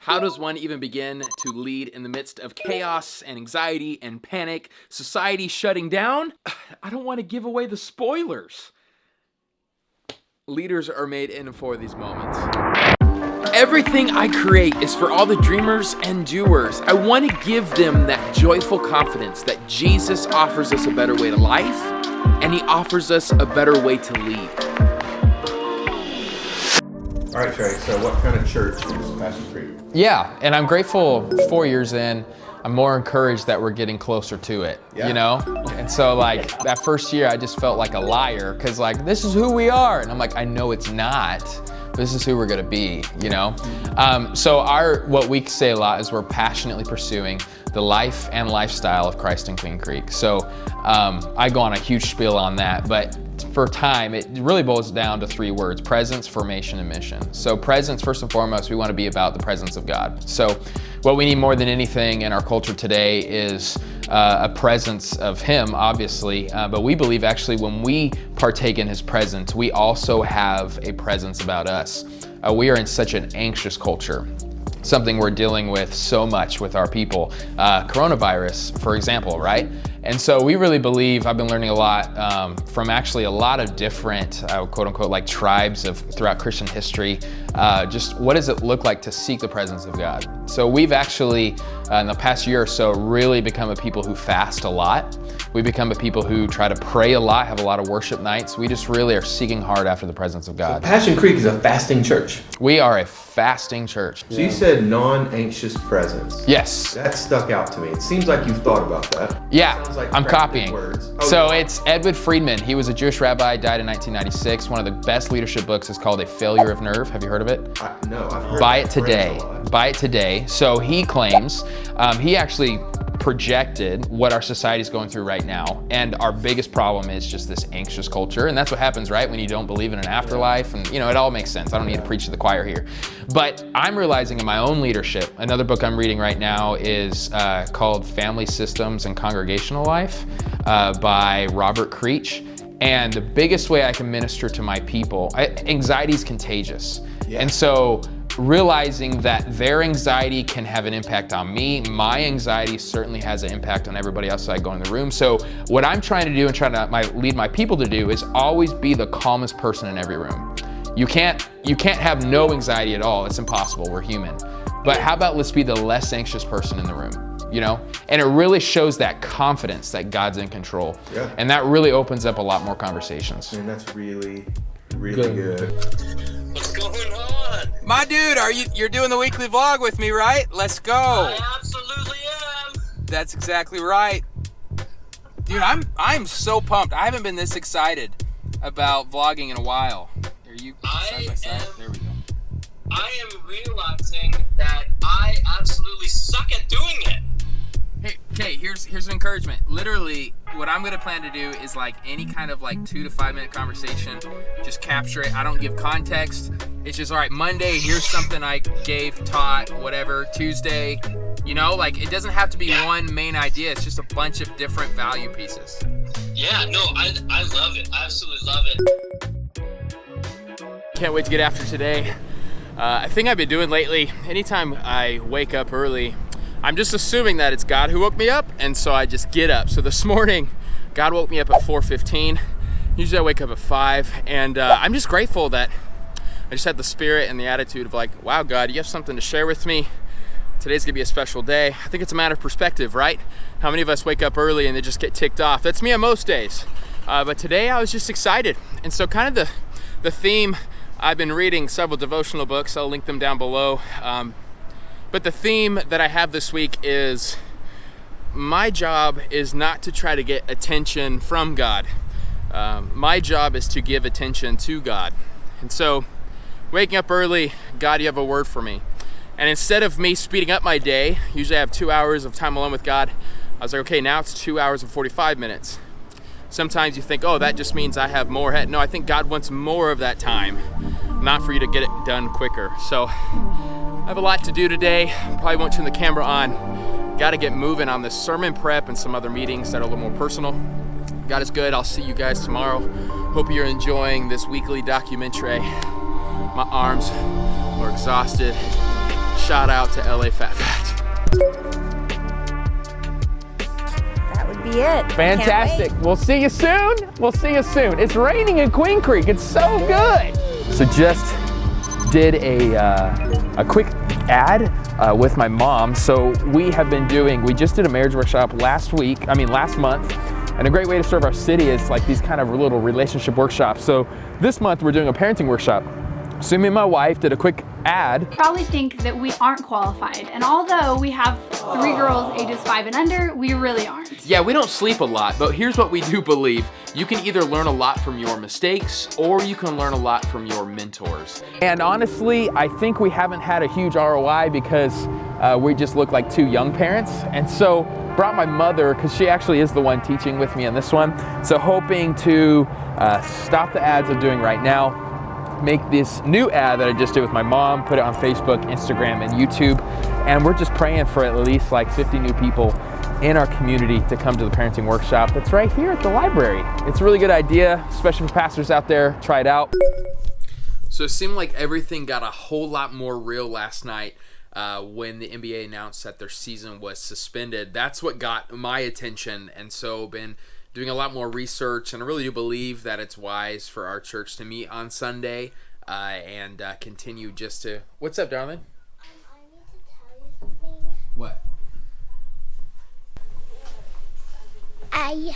How does one even begin to lead in the midst of chaos and anxiety and panic, society shutting down? I don't want to give away the spoilers. Leaders are made in for these moments. Everything I create is for all the dreamers and doers. I want to give them that joyful confidence that Jesus offers us a better way to life, and he offers us a better way to lead. All right, Trey, so what kind of church is Passion Creek? Yeah, and I'm grateful 4 years in, I'm more encouraged that we're getting closer to it, you know? And so like that first year, I just felt like a liar because like, this is who we are. And I'm like, I know it's not. This is who we're gonna be, you know? So what we say a lot is we're passionately pursuing the life and lifestyle of Christ in Clean Creek. So I go on a huge spiel on that, but for time, it really boils down to 3 words: presence, formation, and mission. So presence, first and foremost, we want to be about the presence of God. So what we need more than anything in our culture today is a presence of him, obviously, but we believe actually when we partake in his presence, we also have a presence about us. We are in such an anxious culture. Something we're dealing with so much with our people. Coronavirus, for example, right? And so we really believe, I've been learning a lot from actually a lot of different, quote unquote, like tribes throughout Christian history, just what does it look like to seek the presence of God? So we've actually, in the past year or so, really become a people who fast a lot. We become a people who try to pray a lot, have a lot of worship nights. We just really are seeking hard after the presence of God. So Passion Creek is a fasting church. We are a fasting church. So you said non-anxious presence. Yes. That stuck out to me. It seems like you've thought about that. Yeah, Sounds like I'm copying. Words. So it's Edward Friedman. He was a Jewish rabbi, died in 1996. One of the best leadership books is called A Failure of Nerve. Have you heard of it? No, I've heard Buy it today. Buy it today. So he claims, he actually projected what our society is going through right now. And our biggest problem is just this anxious culture. And that's what happens, right? When you don't believe in an afterlife. And you know, it all makes sense. I don't need to preach to the choir here. But I'm realizing in my own leadership, another book I'm reading right now is called Family Systems and Congregational Life by Robert Creech. And the biggest way I can minister to my people, anxiety is contagious. Yeah. And so realizing that their anxiety can have an impact on me, my anxiety certainly has an impact on everybody else that I go in the room. So what I'm trying to do and trying to lead my people to do is always be the calmest person in every room. You can't have no anxiety at all. It's impossible. We're human. But how about let's be the less anxious person in the room, you know? And it really shows that confidence that God's in control. Yeah. And that really opens up a lot more conversations. And that's really, really good. What's going on? My dude, you're doing the weekly vlog with me, right? Let's go. I absolutely am. That's exactly right. Dude, I'm so pumped. I haven't been this excited about vlogging in a while. Are you side by side? There we go. I am realizing that I absolutely suck at doing it. Hey, okay, here's an encouragement. Literally, what I'm gonna plan to do is like any kind of like 2 to 5 minute conversation, just capture it. I don't give context. It's just, all right, Monday, here's something I gave, taught, whatever. Tuesday, you know, like it doesn't have to be one main idea. It's just a bunch of different value pieces. Yeah, no, I love it. I absolutely love it. Can't wait to get after today. A thing I've been doing lately, anytime I wake up early, I'm just assuming that it's God who woke me up, and so I just get up. So this morning, God woke me up at 4:15. Usually I wake up at 5, and I'm just grateful that I just had the spirit and the attitude of like, wow, God, you have something to share with me. Today's gonna be a special day. I think it's a matter of perspective, right? How many of us wake up early and they just get ticked off? That's me on most days. But today I was just excited. And so kind of the theme, I've been reading several devotional books. I'll link them down below. But the theme that I have this week is my job is not to try to get attention from God. My job is to give attention to God. And so waking up early, God, you have a word for me. And instead of me speeding up my day, usually I have 2 hours of time alone with God. I was like, okay, now it's 2 hours and 45 minutes. Sometimes you think, oh, that just means I have more head. No, I think God wants more of that time, not for you to get it done quicker. So I have a lot to do today. Probably won't turn the camera on. Got to get moving on this sermon prep and some other meetings that are a little more personal. God is good. I'll see you guys tomorrow. Hope you're enjoying this weekly documentary. My arms are exhausted. shout out to LA Fat Fat. That would be it. Fantastic. We'll see you soon. We'll see you soon. It's raining in Queen Creek. It's so good. So just did a quick ad with my mom. So we just did a marriage workshop last month. And a great way to serve our city is like these kind of little relationship workshops. So this month we're doing a parenting workshop. So me and my wife did a quick ad. Probably think that we aren't qualified, and although we have 3 girls ages 5 and under, we really aren't. Yeah, we don't sleep a lot, but here's what we do believe. You can either learn a lot from your mistakes, or you can learn a lot from your mentors. And honestly, I think we haven't had a huge ROI because we just look like 2 young parents. And so brought my mother, because she actually is the one teaching with me on this one. So hoping to stop the ads I'm doing right now, make this new ad that I just did with my mom, put it on Facebook, Instagram, and YouTube. And we're just praying for at least like 50 new people in our community to come to the parenting workshop that's right here at the library. It's a really good idea, especially for pastors out there. Try it out. So it seemed like everything got a whole lot more real last night when the NBA announced that their season was suspended. That's what got my attention, and so been doing a lot more research, and I really do believe that it's wise for our church to meet on Sunday and continue just to... What's up, darling? I need to tell you something. What? I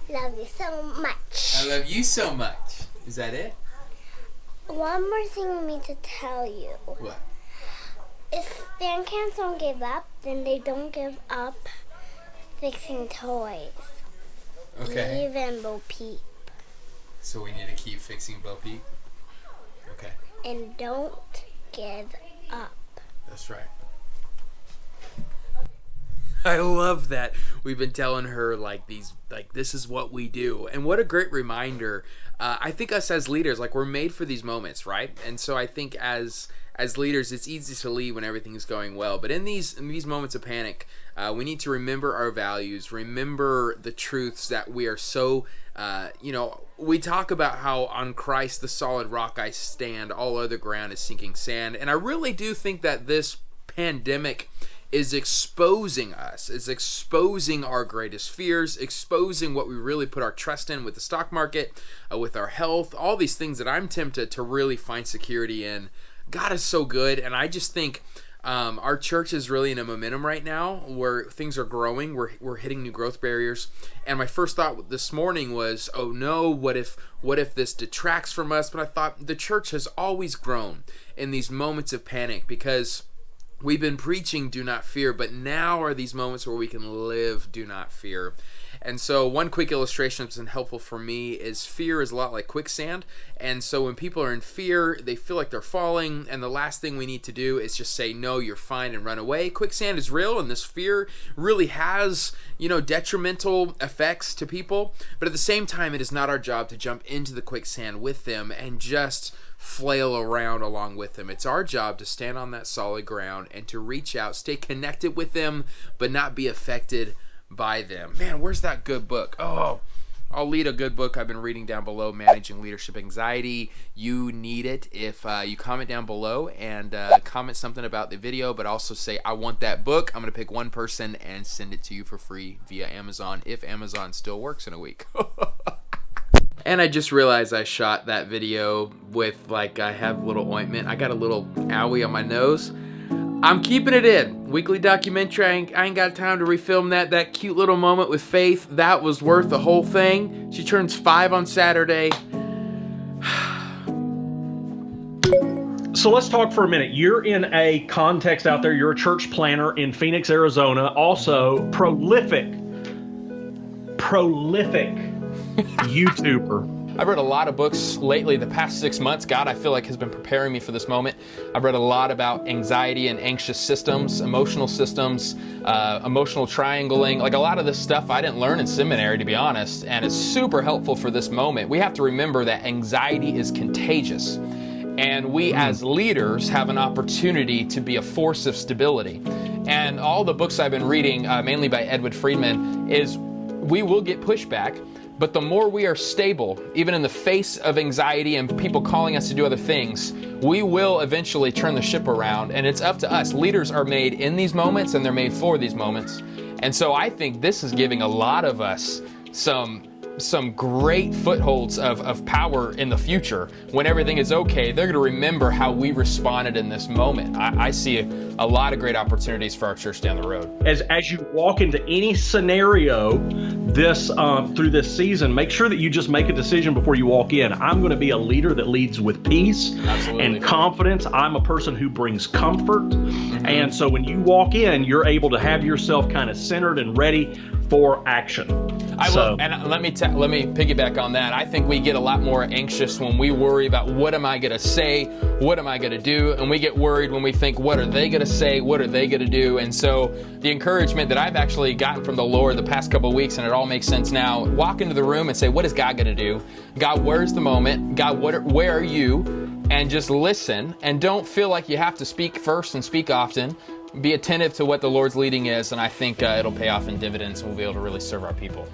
love you so much. I love you so much. Is that it? One more thing I need to tell you. What? If fan cams don't give up, then they don't give up fixing toys. Okay. Even Bo Peep. So we need to keep fixing Bo Peep? Okay. And don't give up. That's right. I love that. We've been telling her this is what we do. And what a great reminder. I think us as leaders, we're made for these moments, right? And so I think as leaders, it's easy to lead when everything is going well. But in these moments of panic, we need to remember our values, remember the truths that we are so, we talk about how on Christ, the solid rock I stand, all other ground is sinking sand. And I really do think that this pandemic is exposing us, is exposing our greatest fears, exposing what we really put our trust in with the stock market, with our health, all these things that I'm tempted to really find security in. God is so good, and I just think our church is really in a momentum right now where things are growing. We're hitting new growth barriers, and my first thought this morning was, oh no, what if this detracts from us? But I thought the church has always grown in these moments of panic because we've been preaching do not fear, but now are these moments where we can live do not fear. And so one quick illustration that's been helpful for me is fear is a lot like quicksand. And so when people are in fear, they feel like they're falling, and the last thing we need to do is just say, no, you're fine, and run away. Quicksand is real, and this fear really has, detrimental effects to people. But at the same time, it is not our job to jump into the quicksand with them and just flail around along with them. It's our job to stand on that solid ground and to reach out, stay connected with them, but not be affected by them. Man, where's that good book? Oh, I'll lead a good book I've been reading down below, Managing Leadership Anxiety. You need it if you comment down below and comment something about the video, but also say, I want that book. I'm going to pick one person and send it to you for free via Amazon, if Amazon still works in a week. And I just realized I shot that video with, I have little ointment. I got a little owie on my nose. I'm keeping it in. Weekly DocumenTrey. I ain't got time to refilm that. That cute little moment with Faith, that was worth the whole thing. She turns 5 on Saturday. So let's talk for a minute. You're in a context out there. You're a church planner in Phoenix, Arizona. Also, prolific YouTuber. I've read a lot of books lately. The past 6 months, God, I feel like has been preparing me for this moment. I've read a lot about anxiety and anxious systems, emotional triangling. A lot of this stuff I didn't learn in seminary, to be honest, and it's super helpful for this moment. We have to remember that anxiety is contagious, and we as leaders have an opportunity to be a force of stability. And all the books I've been reading, mainly by Edward Friedman, is we will get pushback, But the more we are stable, even in the face of anxiety and people calling us to do other things, we will eventually turn the ship around, and it's up to us. Leaders are made in these moments, and they're made for these moments. And so I think this is giving a lot of us some great footholds of power in the future. When everything is okay, they're going to remember how we responded in this moment. I see a lot of great opportunities for our church down the road. As you walk into any scenario this through this season, make sure that you just make a decision before you walk in. I'm going to be a leader that leads with peace and confidence. I'm a person who brings comfort. And so when you walk in, you're able to have yourself kind of centered and ready for action. And let me piggyback on that. I think we get a lot more anxious when we worry about what am I going to say, what am I going to do, and we get worried when we think, what are they going to say, what are they going to do? And so the encouragement that I've actually gotten from the Lord the past couple of weeks, and it all makes sense now, walk into the room and say, what is God going to do? God, where's the moment? God, where are you? And just listen, and don't feel like you have to speak first and speak often. Be attentive to what the Lord's leading is, and I think it'll pay off in dividends, and we'll be able to really serve our people.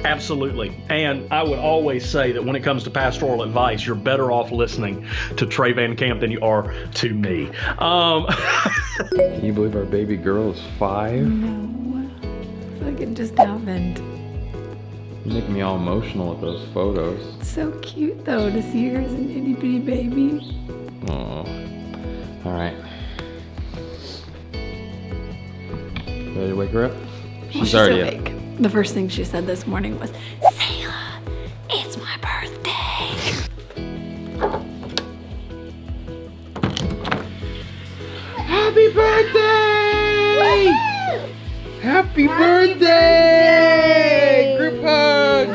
Absolutely. And I would always say that when it comes to pastoral advice, you're better off listening to Trey Van Camp than you are to me. Can you believe our baby girl is 5? No. I feel like it just happened. You're making me all emotional with those photos. It's so cute though to see her as an itty bitty baby. Oh. All right. Ready to wake her up? She's already awake. The first thing she said this morning was, Selah, it's my birthday. Happy birthday! Happy birthday! Group hug!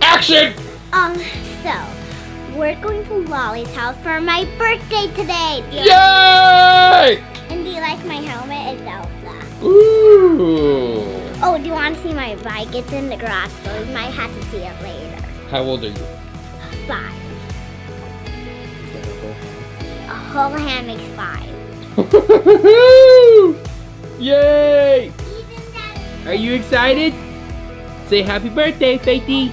Action! So, we're going to Lolly's house for my birthday today. Yay! And do you like my helmet? It's Elsa. Ooh! Oh, do you want to see my bike? It's in the garage, so you might have to see it later. How old are you? 5. A whole hand makes 5. Yay! Are you excited? Say happy birthday, Faithy.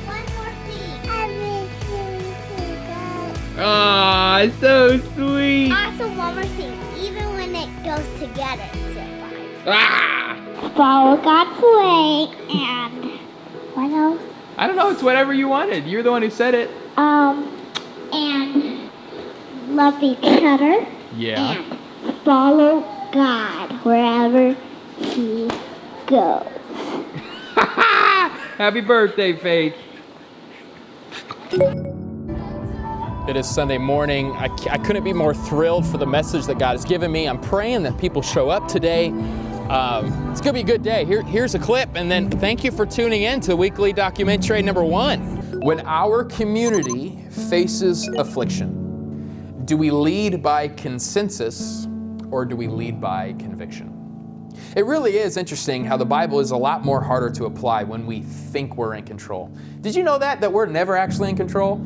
Aw, so sweet. Also, one more thing. Even when it goes together, it's a 5. Ah! Follow God's way, and what else? I don't know, it's whatever you wanted. You're the one who said it. And love each other. Yeah. And follow God wherever He goes. Happy birthday, Faith. It is Sunday morning. I couldn't be more thrilled for the message that God has given me. I'm praying that people show up today. It's gonna be a good day. Here's a clip, and then thank you for tuning in to Weekly DocumenTrey number 1. When our community faces affliction, do we lead by consensus or do we lead by conviction? It really is interesting how the Bible is a lot more harder to apply when we think we're in control. Did you know that we're never actually in control?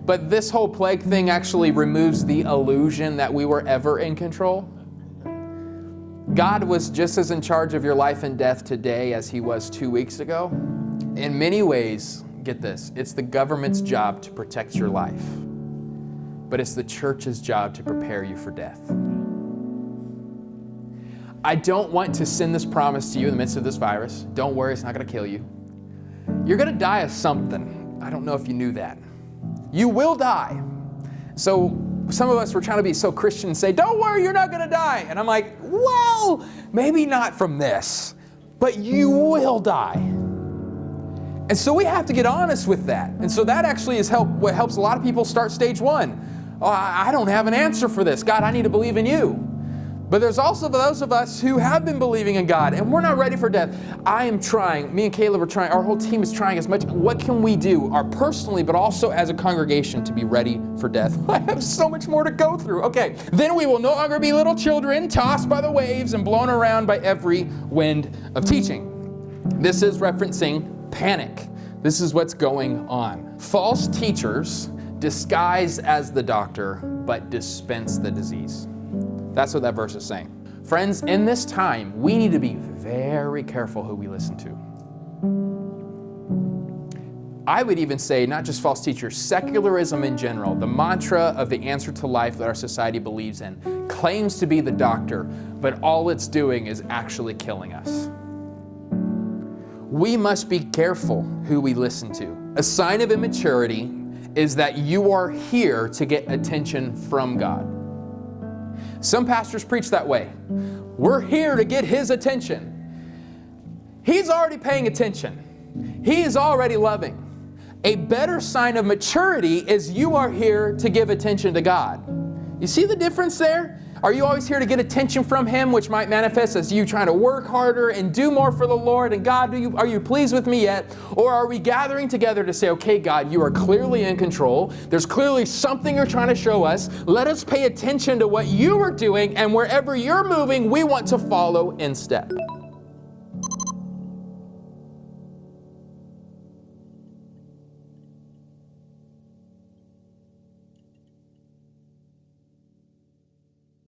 But this whole plague thing actually removes the illusion that we were ever in control. God was just as in charge of your life and death today as He was 2 weeks ago. In many ways, get this, it's the government's job to protect your life, but it's the church's job to prepare you for death. I don't want to send this promise to you in the midst of this virus. Don't worry, it's not going to kill you. You're going to die of something. I don't know if you knew that. You will die. So some of us were trying to be so Christian and say, don't worry, you're not going to die. And I'm like, well, maybe not from this, but you will die. And so we have to get honest with that. And so that actually is what helps a lot of people start stage 1. Oh, I don't have an answer for this. God, I need to believe in you. But there's also those of us who have been believing in God and we're not ready for death. I am trying, me and Caleb are trying, our whole team is trying as much. What can we do, personally, but also as a congregation, to be ready for death? I have so much more to go through. Okay, then we will no longer be little children tossed by the waves and blown around by every wind of teaching. This is referencing panic. This is what's going on. False teachers disguise as the doctor, but dispense the disease. That's what that verse is saying. Friends, in this time, we need to be very careful who we listen to. I would even say, not just false teachers, secularism in general, the mantra of the answer to life that our society believes in, claims to be the doctor, but all it's doing is actually killing us. We must be careful who we listen to. A sign of immaturity is that you are here to get attention from God. Some pastors preach that way. We're here to get His attention. He's already paying attention. He is already loving. A better sign of maturity is you are here to give attention to God. You see the difference there? Are you always here to get attention from Him, which might manifest as you trying to work harder and do more for the Lord? And God, are you pleased with me yet? Or are we gathering together to say, okay, God, you are clearly in control. There's clearly something you're trying to show us. Let us pay attention to what you are doing, and wherever you're moving, we want to follow in step.